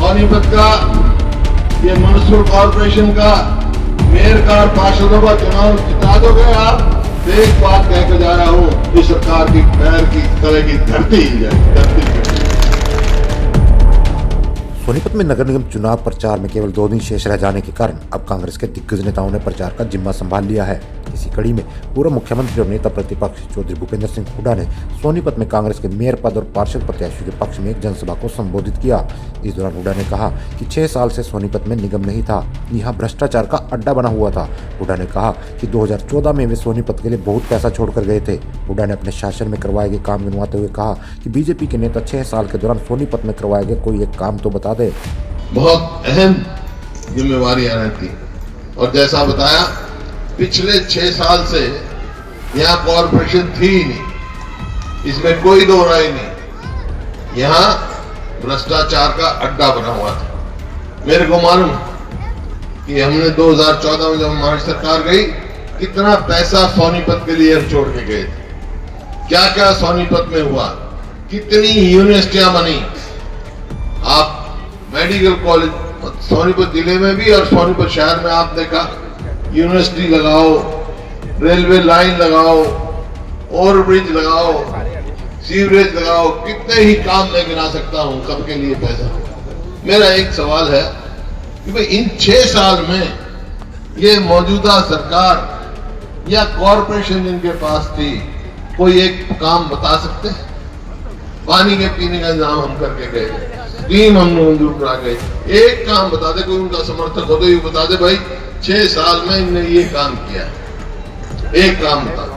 सोनीपत का ये municipal corporation का मेयर का और पार्षदों का चुनाव जिता दोगे आप, तो एक बात कहकर जा रहा हूं, इस सरकार की पैर की तले की धरती हिल जाएगी, धरती हिल जाएगी। सोनीपत में नगर निगम चुनाव प्रचार में केवल 2 दिन शेष रह जाने के कारण अब कांग्रेस के दिग्गज नेताओं ने प्रचार का जिम्मा संभाल लिया है। इसी कड़ी में पूर्व मुख्यमंत्री और नेता प्रतिपक्ष चौधरी भूपेंद्र सिंह हुड्डा ने सोनीपत में कांग्रेस के मेयर पद और पार्षद प्रत्याशियों के पक्ष में एक जनसभा को संबोधित किया। इस दौरान हुड्डा ने कहा कि 6 साल से सोनीपत में निगम नहीं था, यहाँ भ्रष्टाचार का अड्डा बना हुआ था। हुड्डा ने कहा कि 2014 में वे सोनीपत के लिए बहुत पैसा छोड़कर गए थे। हुड्डा ने अपने शासन में करवाए गए काम गिनवाते हुए कहा कि बीजेपी के नेता 6 साल के दौरान सोनीपत में करवाए गए कोई एक काम तो बता दे। बहुत अहम जिम्मेवारियां रहती, और जैसा बताया पिछले 6 साल से यहाँ कॉरपोरेशन थी ही नहीं, इसमें कोई दो राय नहीं, यहाँ भ्रष्टाचार का अड्डा बना हुआ था। मेरे को मालूम कि हमने 2014 में जब हमारी सरकार गई, कितना पैसा सोनीपत के लिए हम छोड़ के गए थे, क्या क्या सोनीपत में हुआ, कितनी यूनिवर्सिटियां बनी। आप मेडिकल कॉलेज सोनीपत जिले में भी और सोनीपत शहर में आप देखा, यूनिवर्सिटी लगाओ, रेलवे लाइन लगाओ, ओवर ब्रिज लगाओ, सीवरेज लगाओ, कितने ही काम मैं गिना सकता हूं, कब के लिए पैसा। मेरा एक सवाल है कि भाई इन 6 साल में ये मौजूदा सरकार या कॉरपोरेशन जिनके पास थी, कोई एक काम बता सकते हैं? पानी के पीने का इंतजाम हम करके गए, स्कीम हमने मंजूर करा गए, एक काम बता दे, कोई उनका समर्थक हो तो ये बता दे भाई 6 साल में इनने ये काम किया, एक काम बता।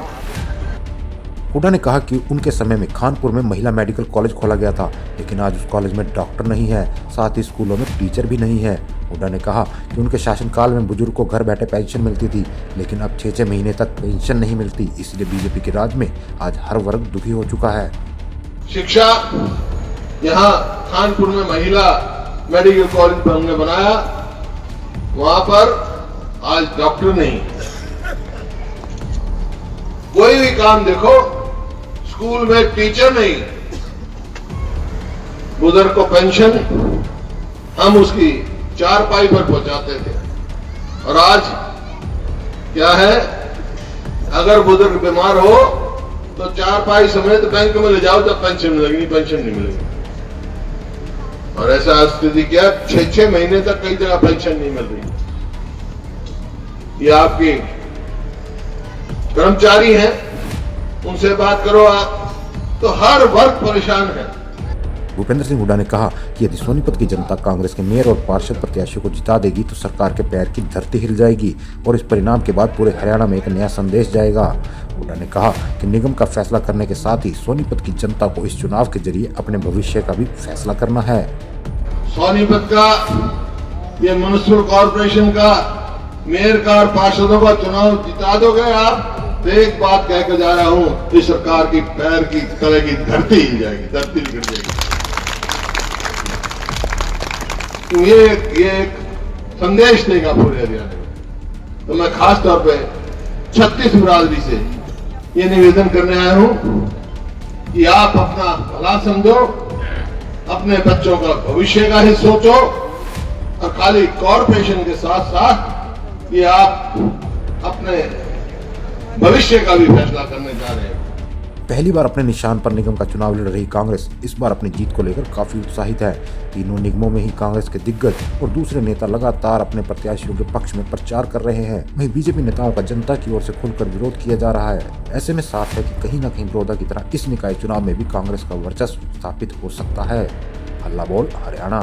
हुड्डा ने कहा कि उनके समय में खानपुर में महिला मेडिकल कॉलेज खोला गया था, लेकिन आज उस कॉलेज में डॉक्टर नहीं है, साथ ही स्कूलों में टीचर भी नहीं है। हुड्डा ने कहा कि उनके शासनकाल में बुजुर्ग को घर बैठे पेंशन मिलती थी, लेकिन अब 6 महीने तक पेंशन नहीं मिलती। इसलिए बीजेपी के राज में आज हर वर्ग दुखी हो चुका है। शिक्षा, यहाँ खानपुर में महिला मेडिकल कॉलेज पर हमने बनाया, वहां पर आज डॉक्टर नहीं, कोई भी काम देखो, स्कूल में टीचर नहीं, बुजुर्ग को पेंशन हम उसकी चारपाई पर पहुंचाते थे, और आज क्या है, अगर बुजुर्ग बीमार हो तो चारपाई समेत बैंक में ले जाओ तब पेंशन मिलेगी, पेंशन नहीं मिलेगी। और ऐसा स्थिति क्या, 6 महीने तक कई जगह पेंशन नहीं मिल रही। ये आपके कर्मचारी हैं, उनसे बात करो आप, तो हर वर्ग परेशान है। भूपेंद्र सिंह हुड्डा ने कहा कि यदि सोनीपत की जनता कांग्रेस के मेयर और पार्षद प्रत्याशियों को जिता देगी तो सरकार के पैर की धरती हिल जाएगी और इस परिणाम के बाद पूरे हरियाणा में एक नया संदेश जाएगा। हुड्डा ने कहा कि निगम का फैसला करने के साथ ही सोनीपत की जनता को इस चुनाव के जरिए अपने भविष्य का भी फैसला करना है। सोनीपत का ये म्युनिसिपल कॉर्पोरेशन का मेयर का और पार्षदों का चुनाव जिता दोगे आप, तो एक बात कहकर जा रहा हूं, इस सरकार की पैर की तले की धरती हिल जाएगी, धरती गिर जाएगी। ये एक संदेश देगा पूरे हरियाणा में। तो मैं खास तौर पे 36 बिरादरी से ये निवेदन करने आया हूं कि आप अपना भला समझो, अपने बच्चों का भविष्य का ही सोचो, और खाली कॉर्पोरेशन के साथ साथ ये आप अपने भविष्य का भी फैसला करने जा रहे हैं। पहली बार अपने निशान पर निगम का चुनाव लड़ रही कांग्रेस इस बार अपनी जीत को लेकर काफी उत्साहित है। तीनों निगमों में ही कांग्रेस के दिग्गज और दूसरे नेता लगातार अपने प्रत्याशियों के पक्ष में प्रचार कर रहे हैं। वहीं बीजेपी नेताओं का जनता की ओर से खुलकर विरोध किया जा रहा है। ऐसे में साफ है कि कहीं न कहीं बड़ौदा की तरह इस निकाय चुनाव में भी कांग्रेस का वर्चस्व स्थापित हो सकता है। हल्ला बोल हरियाणा।